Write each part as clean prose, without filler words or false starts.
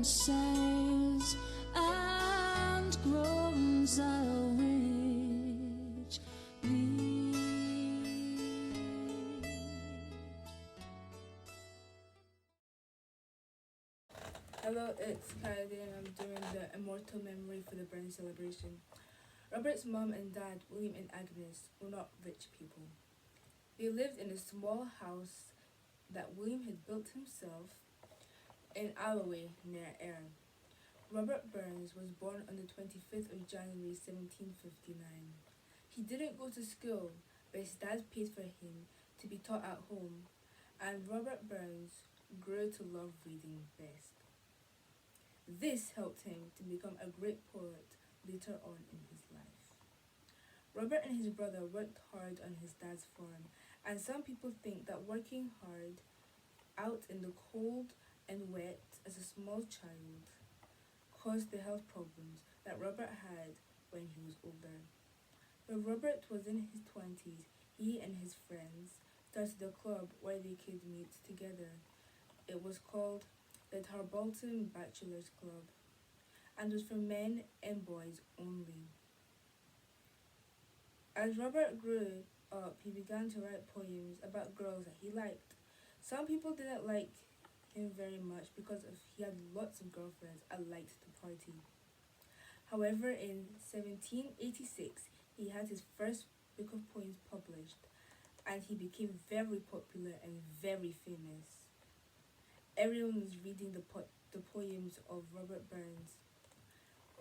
sighs and groans of which we. Hello, it's Kylie and I'm doing the Immortal Memory for the Burns celebration. Robert's mom and dad, William and Agnes, were not rich people. They lived in a small house that William had built himself in Alloway near Ayr. Robert Burns was born on the 25th of January 1759. He didn't go to school, but his dad paid for him to be taught at home, and Robert Burns grew to love reading best. This helped him to become a great poet later on in his life. Robert and his brother worked hard on his dad's farm, and some people think that working hard out in the cold and wet as a small child caused the health problems that Robert had when he was older. When Robert was in his 20s, he and his friends started a club where they could meet together. It was called the Tarbolton Bachelors Club and was for men and boys only. As Robert grew up, he began to write poems about girls that he liked. Some people didn't like him very much because he had lots of girlfriends and liked to party. However, in 1786, he had his first book of poems published, and he became very popular and very famous. Everyone was reading the poems of Robert Burns.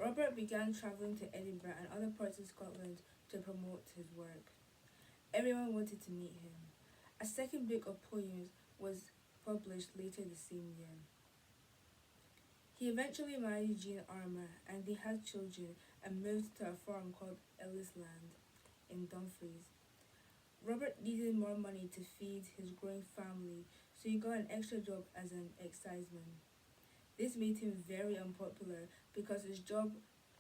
Robert began traveling to Edinburgh and other parts of Scotland to promote his work. Everyone wanted to meet him. A second book of poems was published later the same year. He eventually married Jean Armour and they had children and moved to a farm called Ellisland in Dumfries. Robert needed more money to feed his growing family, so he got an extra job as an exciseman. This made him very unpopular because his job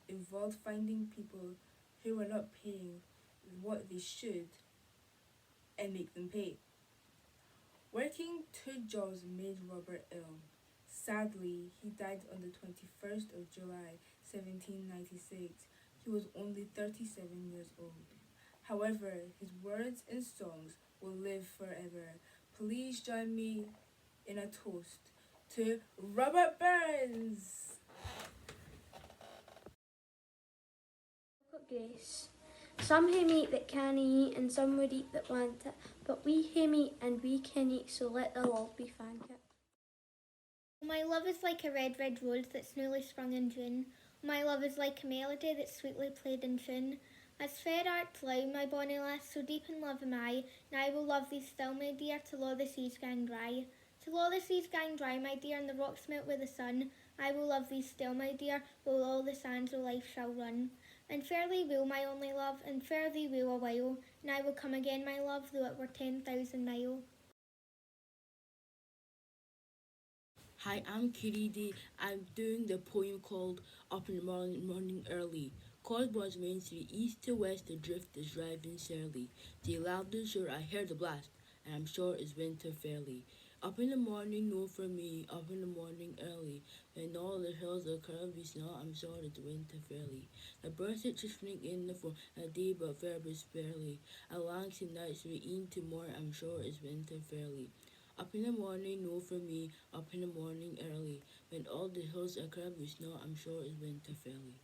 involved finding people who were not paying what they should and make them pay. Working two jobs made Robert ill. Sadly, he died on the 21st of July, 1796. He was only 37 years old. However, his words and songs will live forever. Please join me in a toast to Robert Burns! Grace. Some hae meat that canna eat, and some would eat that want it. But we hae meat and we can eat, so let the law be fanket. My love is like a red, red rose that's newly sprung in June. My love is like a melody that's sweetly played in tune. As fair art thou, my bonny lass, so deep in love am I, and I will love thee still, my dear, till all the seas gang dry. Till all the seas gang dry, my dear, and the rocks melt with the sun, I will love thee still, my dear, while all the sands of life shall run. And fare thee will, my only love, and fare thee will a while, and I will come again, my love, though it were 10,000 mile. Hi, I'm Kitty D. I'm doing the poem called Up in the Morning Early. Cause was meant to be east to west, the drift is driving surely. The loudest sure I hear the blast, and I'm sure it's winter fairly. Up in the morning, no for me, up in the morning early. When all the hills are covered with snow, I'm sure it's winter fairly. The birds are twittering in the fall, a day but fair but sparely. A long nights we into more, I'm sure it's winter fairly. Up in the morning, no for me, up in the morning early. When all the hills are covered with snow, I'm sure it's winter fairly.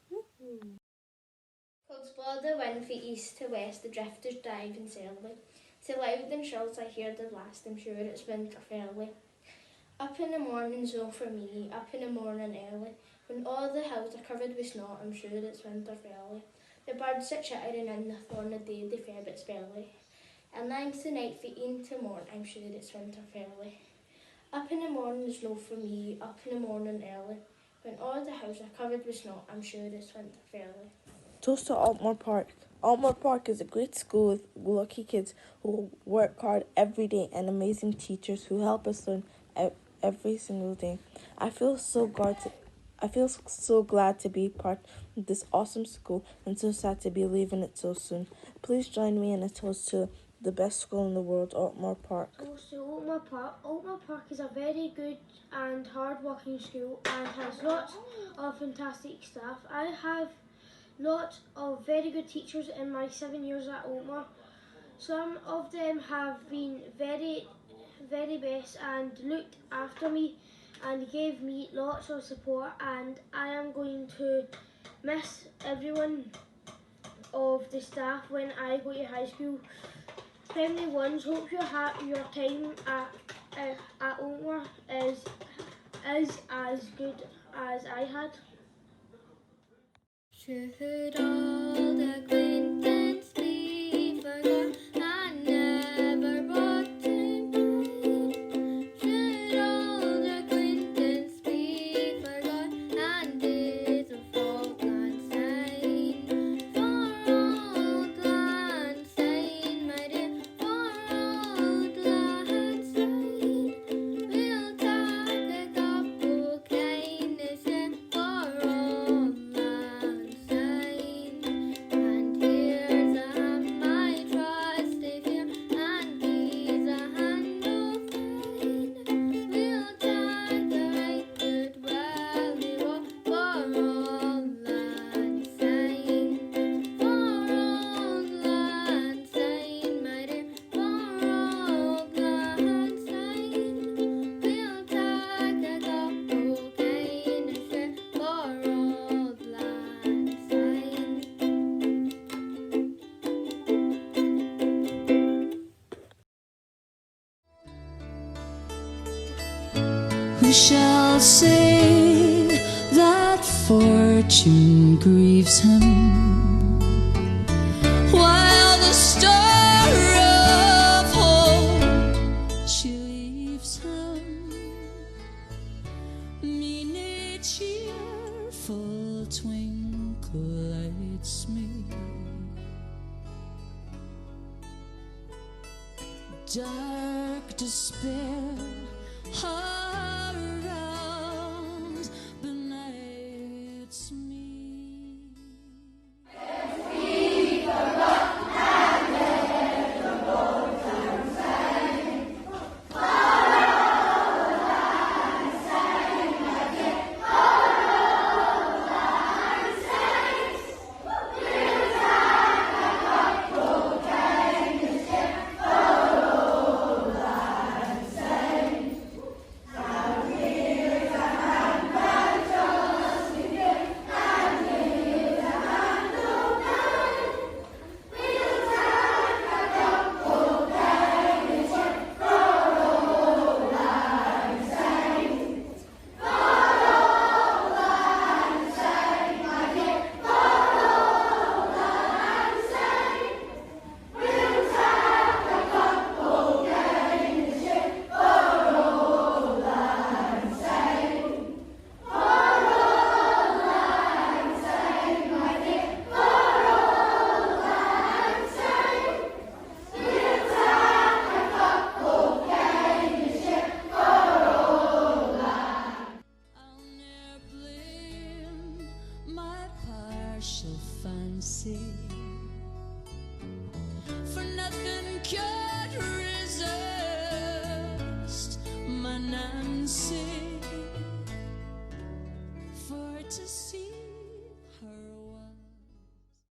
Clouds blow the wind from east to west, the drifters driving surly. So loud and shrills I hear the blast, I'm sure it's winter fairly. Up in the morning, so for me, up in the morning early. When all the hills are covered with snow, I'm sure it's winter fairly. The birds sit chittering in the thorn a day, they fare but sparely. And lang's the night for e'en to morn, I'm sure it's winter fairly. Up in the morning, snow for me, up in the morning early. When all the houses are covered with snow, I'm sure it's winter fairly. Toast to Altmore Park. Altmore Park is a great school with lucky kids who work hard every day and amazing teachers who help us learn every single day. I feel so glad to be part of this awesome school and so sad to be leaving it so soon. Please join me in a toast to the best school in the world, Altmore Park? Also, Altmore Park. Altmore Park is a very good and hard-working school and has lots of fantastic staff. I have lots of very good teachers in my 7 years at Altmore. Some of them have been very, very best and looked after me and gave me lots of support, and I am going to miss everyone of the staff when I go to high school. Friendly ones, hope your time at Altmore is as good as I had. Should all the acquaintance be forgot and never brought to mind? Should all the acquaintance be forgot and days of Falkland sign? For old Lang Syne, my dear, for old Lang Syne, we'll take a cup of kindness here for old Lang Syne. And here's a hand, my trusty dear, and he's a hand of mine. We'll take a right good welly walk for old Lang Syne. For old Lang Syne, my dear, for old Lang Syne, we'll take a cup of kindness here for old Lang Syne. Who shall say that fortune grieves him while the star of hope she leaves him? Mean a cheerful twinkle lights me, dark despair around benights me. I'll ne'er blame my partial fancy, for nothing could resist my Nancy. For to see